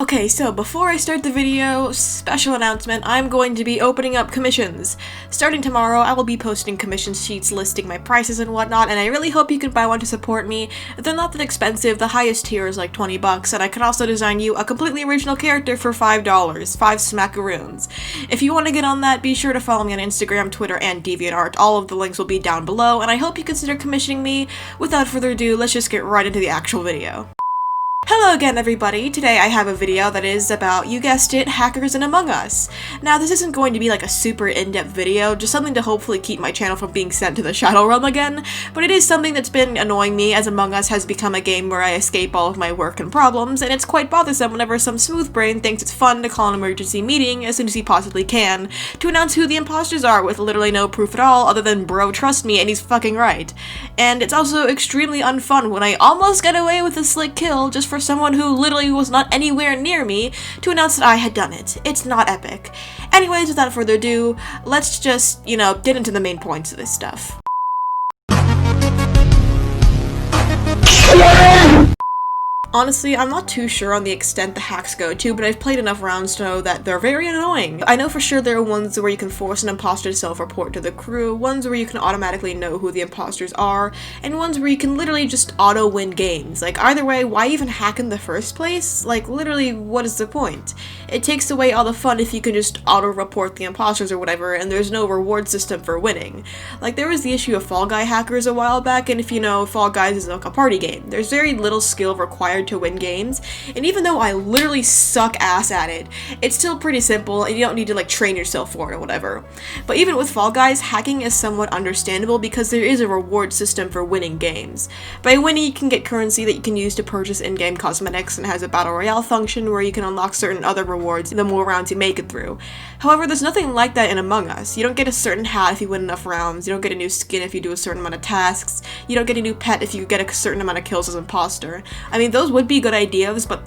Okay, so before I start the video, special announcement, I'm going to be opening up commissions. Starting tomorrow, I will be posting commission sheets listing my prices and whatnot, and I really hope you can buy one to support me. They're not that expensive, the highest tier is like 20 bucks, and I can also design you a completely original character for $5, 5 smackaroons. If you want to get on that, be sure to follow me on Instagram, Twitter, and DeviantArt. All of the links will be down below, and I hope you consider commissioning me. Without further ado, let's just get right into the actual video. Hello again, everybody! Today I have a video that is about, you guessed it, hackers in Among Us. Now, this isn't going to be like a super in-depth video, just something to hopefully keep my channel from being sent to the Shadow Realm again, but it is something that's been annoying me as Among Us has become a game where I escape all of my work and problems, and it's quite bothersome whenever some smooth brain thinks it's fun to call an emergency meeting as soon as he possibly can to announce who the imposters are with literally no proof at all other than bro trust me and he's fucking right. And it's also extremely unfun when I almost get away with a slick kill just for someone who literally was not anywhere near me to announce that I had done it. It's not epic. Anyways, without further ado, let's just, get into the main points of this stuff. Honestly, I'm not too sure on the extent the hacks go to, but I've played enough rounds to know that they're very annoying. I know for sure there are ones where you can force an imposter to self-report to the crew, ones where you can automatically know who the imposters are, and ones where you can literally just auto-win games. Like, either way, why even hack in the first place? Like, literally, what is the point? It takes away all the fun if you can just auto-report the imposters or whatever, and there's no reward system for winning. Like, there was the issue of Fall Guy hackers a while back, and if you know, Fall Guys is like a party game. There's very little skill required to win games, and even though I literally suck ass at it, it's still pretty simple and you don't need to like train yourself for it or whatever. But even with Fall Guys, hacking is somewhat understandable because there is a reward system for winning games. By winning, you can get currency that you can use to purchase in-game cosmetics, and has a battle royale function where you can unlock certain other rewards the more rounds you make it through. However, there's nothing like that in Among Us. You don't get a certain hat if you win enough rounds, you don't get a new skin if you do a certain amount of tasks, you don't get a new pet if you get a certain amount of kills as an imposter. I mean, those would be good ideas, but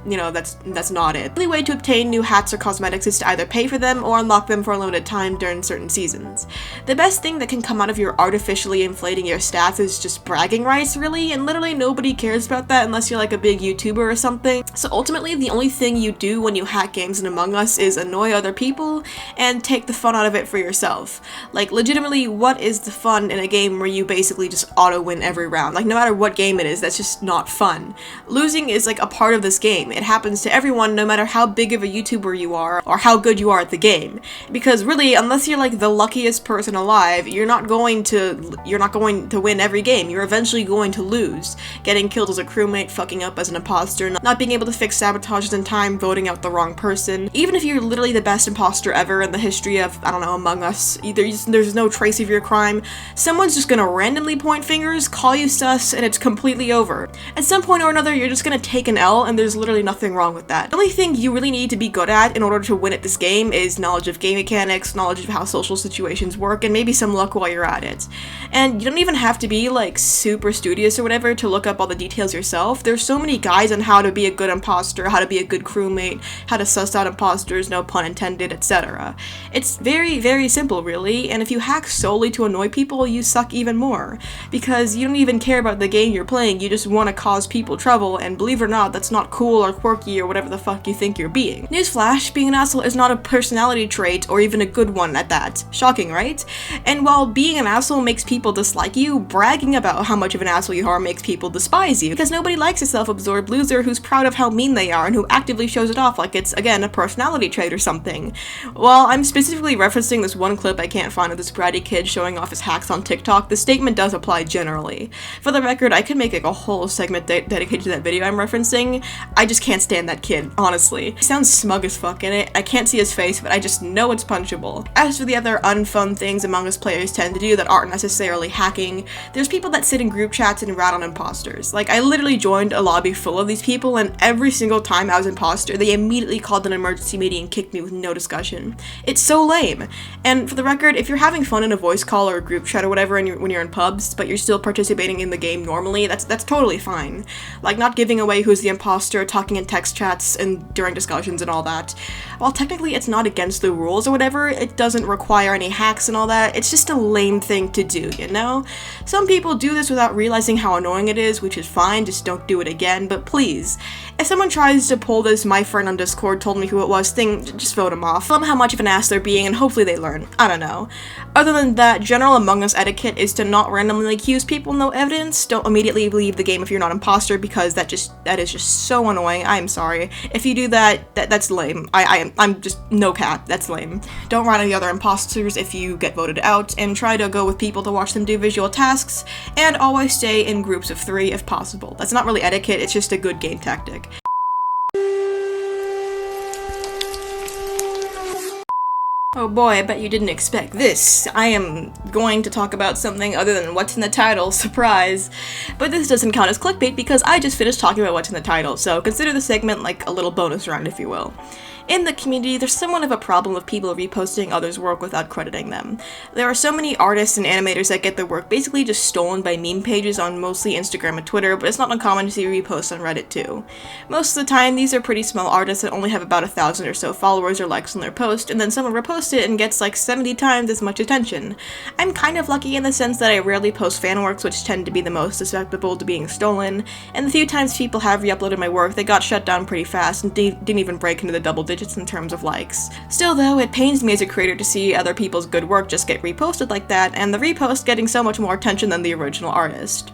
that's not it. The only way to obtain new hats or cosmetics is to either pay for them or unlock them for a limited time during certain seasons. The best thing that can come out of your artificially inflating your stats is just bragging rights, really, and literally nobody cares about that unless you're like a big YouTuber or something. So ultimately, the only thing you do when you hack games in Among Us is annoy other people and take the fun out of it for yourself. Like, legitimately, what is the fun in a game where you basically just auto-win every round? Like, no matter what game it is, that's just not fun. Losing is like a part of this game. It happens to everyone no matter how big of a YouTuber you are or how good you are at the game. Because really, unless you're like the luckiest person alive, you're not going to win every game. You're eventually going to lose. Getting killed as a crewmate, fucking up as an imposter, not being able to fix sabotages in time, voting out the wrong person. Even if you're literally the best imposter ever in the history of, I don't know, Among Us, there's no trace of your crime, someone's just gonna randomly point fingers, call you sus, and it's completely over. At some point or another, you're just gonna take an L, and there's literally nothing wrong with that. The only thing you really need to be good at in order to win at this game is knowledge of game mechanics, knowledge of how social situations work, and maybe some luck while you're at it. And you don't even have to be like super studious or whatever to look up all the details yourself. There's so many guides on how to be a good imposter, how to be a good crewmate, how to suss out imposters, no pun intended, etc. It's very, very simple, really, and if you hack solely to annoy people, you suck even more. Because you don't even care about the game you're playing, you just want to cause people trouble, and believe it or not, that's not cool or quirky or whatever the fuck you think you're being. Newsflash, being an asshole is not a personality trait, or even a good one at that. Shocking, right? And while being an asshole makes people dislike you, bragging about how much of an asshole you are makes people despise you, because nobody likes a self-absorbed loser who's proud of how mean they are and who actively shows it off like it's, again, a personality trait or something. While I'm specifically referencing this one clip I can't find of this bratty kid showing off his hacks on TikTok, the statement does apply generally. For the record, I could make like a whole segment dedicated to that video I'm referencing. I just can't stand that kid, honestly. He sounds smug as fuck in it. I can't see his face, but I just know it's punchable. As for the other unfun things Among Us players tend to do that aren't necessarily hacking, there's people that sit in group chats and rat on imposters. Like, I literally joined a lobby full of these people, and every single time I was imposter, they immediately called an emergency meeting and kicked me with no discussion. It's so lame. And for the record, if you're having fun in a voice call or a group chat or whatever when you're in pubs, but you're still participating in the game normally, that's totally fine. Like, not giving away who's the imposter, talking in text chats and during discussions and all that. While technically it's not against the rules or whatever, it doesn't require any hacks and all that, it's just a lame thing to do, you know? Some people do this without realizing how annoying it is, which is fine, just don't do it again, but please. If someone tries to pull this my friend on Discord told me who it was thing, just vote them off. Tell them how much of an ass they're being and hopefully they learn. I don't know. Other than that, general Among Us etiquette is to not randomly accuse people with no evidence. Don't immediately leave the game if you're not an imposter because that is just so annoying. I'm sorry. If you do that, that's lame. I'm just no cap. That's lame. Don't run any other imposters if you get voted out, and try to go with people to watch them do visual tasks, and always stay in groups of 3 if possible. That's not really etiquette, it's just a good game tactic. Oh boy, I bet you didn't expect this. I am going to talk about something other than what's in the title, surprise. But this doesn't count as clickbait because I just finished talking about what's in the title, so consider the segment like a little bonus round, if you will. In the community, there's somewhat of a problem of people reposting others' work without crediting them. There are so many artists and animators that get their work basically just stolen by meme pages on mostly Instagram and Twitter, but it's not uncommon to see reposts on Reddit too. Most of the time, these are pretty small artists that only have about 1,000 or so followers or likes on their post, and then someone reposts it and gets like 70 times as much attention. I'm kind of lucky in the sense that I rarely post fan works, which tend to be the most susceptible to being stolen, and the few times people have re-uploaded my work, they got shut down pretty fast and didn't even break into the double digits in terms of likes. Still though, it pains me as a creator to see other people's good work just get reposted like that, and the repost getting so much more attention than the original artist.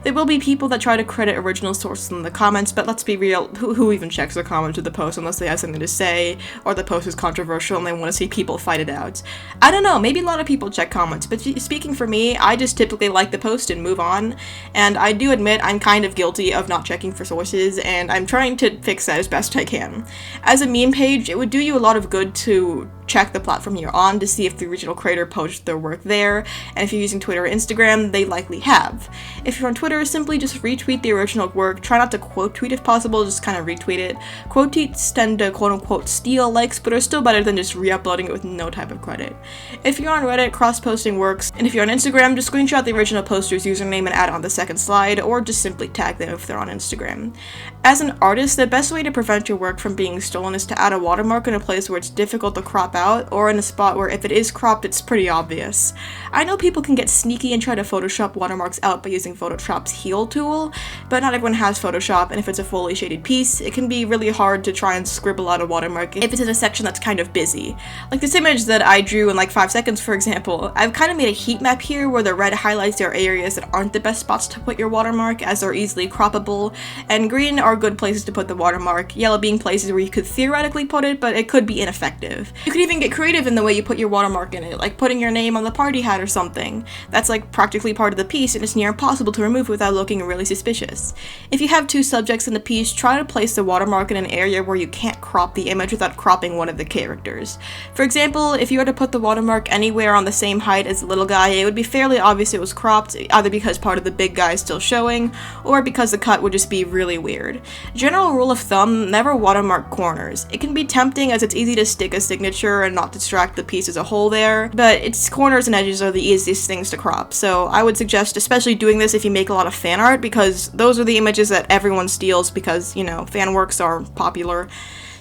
There will be people that try to credit original sources in the comments, but let's be real, who even checks the comments of the post unless they have something to say, or the post is controversial and they want to see people fight it out. I don't know, maybe a lot of people check comments, but speaking for me, I just typically like the post and move on, and I do admit I'm kind of guilty of not checking for sources, and I'm trying to fix that as best I can. As a meme page, it would do you a lot of good to check the platform you're on to see if the original creator posted their work there, and if you're using Twitter or Instagram, they likely have. If you're on Twitter, simply just retweet the original work, try not to quote tweet if possible, just kind of retweet it. Quote tweets tend to quote-unquote steal likes, but are still better than just re-uploading it with no type of credit. If you're on Reddit, cross-posting works, and if you're on Instagram, just screenshot the original poster's username and add it on the second slide, or just simply tag them if they're on Instagram. As an artist, the best way to prevent your work from being stolen is to add a watermark in a place where it's difficult to crop out, or in a spot where if it is cropped, it's pretty obvious. I know people can get sneaky and try to Photoshop watermarks out by using Photoshop's heal tool, but not everyone has Photoshop, and if it's a fully shaded piece, it can be really hard to try and scribble out a watermark if it's in a section that's kind of busy. Like this image that I drew in like 5 seconds, for example, I've kind of made a heat map here where the red highlights are areas that aren't the best spots to put your watermark as they're easily croppable, and green are good places to put the watermark, yellow being places where you could theoretically put it, but it could be ineffective. You could even get creative in the way you put your watermark in it, like putting your name on the party hat or something. That's like practically part of the piece and it's near impossible to remove without looking really suspicious. If you have 2 subjects in the piece, try to place the watermark in an area where you can't crop the image without cropping one of the characters. For example, if you were to put the watermark anywhere on the same height as the little guy, it would be fairly obvious it was cropped, either because part of the big guy is still showing, or because the cut would just be really weird. General rule of thumb, never watermark corners. It can be tempting as it's easy to stick a signature and not distract the piece as a whole there, but its corners and edges are the easiest things to crop, so I would suggest especially doing this if you make a lot of fan art, because those are the images that everyone steals because, you know, fan works are popular.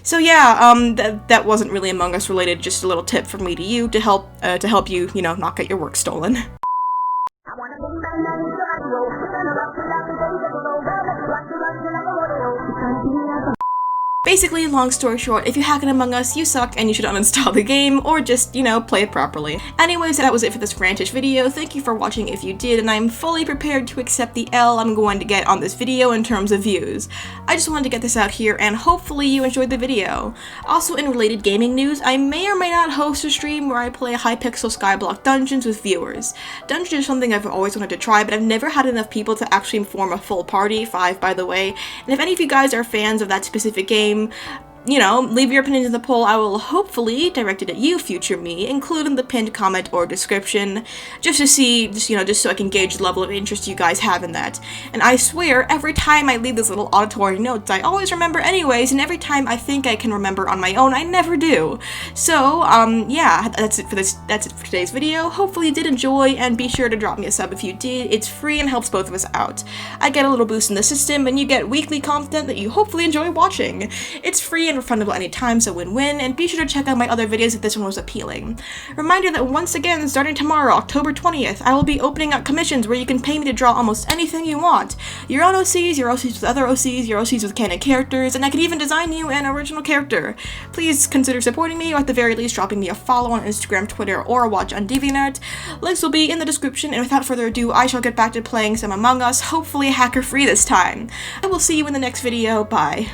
So yeah, that wasn't really Among Us related, just a little tip from me to you to help you, you know, not get your work stolen. Basically, long story short, if you hack an Among Us, you suck and you should uninstall the game, or just, you know, play it properly. Anyways, that was it for this rantish video. Thank you for watching if you did, and I'm fully prepared to accept the L I'm going to get on this video in terms of views. I just wanted to get this out here, and hopefully you enjoyed the video. Also, in related gaming news, I may or may not host a stream where I play Hypixel Skyblock Dungeons with viewers. Dungeons is something I've always wanted to try, but I've never had enough people to actually form a full party, 5 by the way, and if any of you guys are fans of that specific game, you know, leave your opinions in the poll. I will hopefully direct it at you, future me, include in the pinned comment or description, just to see, just so I can gauge the level of interest you guys have in that. And I swear, every time I leave this little auditory notes, I always remember anyways, and every time I think I can remember on my own, I never do. So, yeah, that's it for today's video. Hopefully you did enjoy, and be sure to drop me a sub if you did. It's free and helps both of us out. I get a little boost in the system, and you get weekly content that you hopefully enjoy watching. It's free and refundable anytime, so win-win, and be sure to check out my other videos if this one was appealing. Reminder that once again, starting tomorrow, October 20th, I will be opening up commissions where you can pay me to draw almost anything you want. Your own OCs, your OCs with other OCs, your OCs with canon characters, and I could even design you an original character. Please consider supporting me, or at the very least dropping me a follow on Instagram, Twitter, or a watch on DeviantArt. Links will be in the description, and without further ado, I shall get back to playing some Among Us, hopefully hacker-free this time. I will see you in the next video. Bye.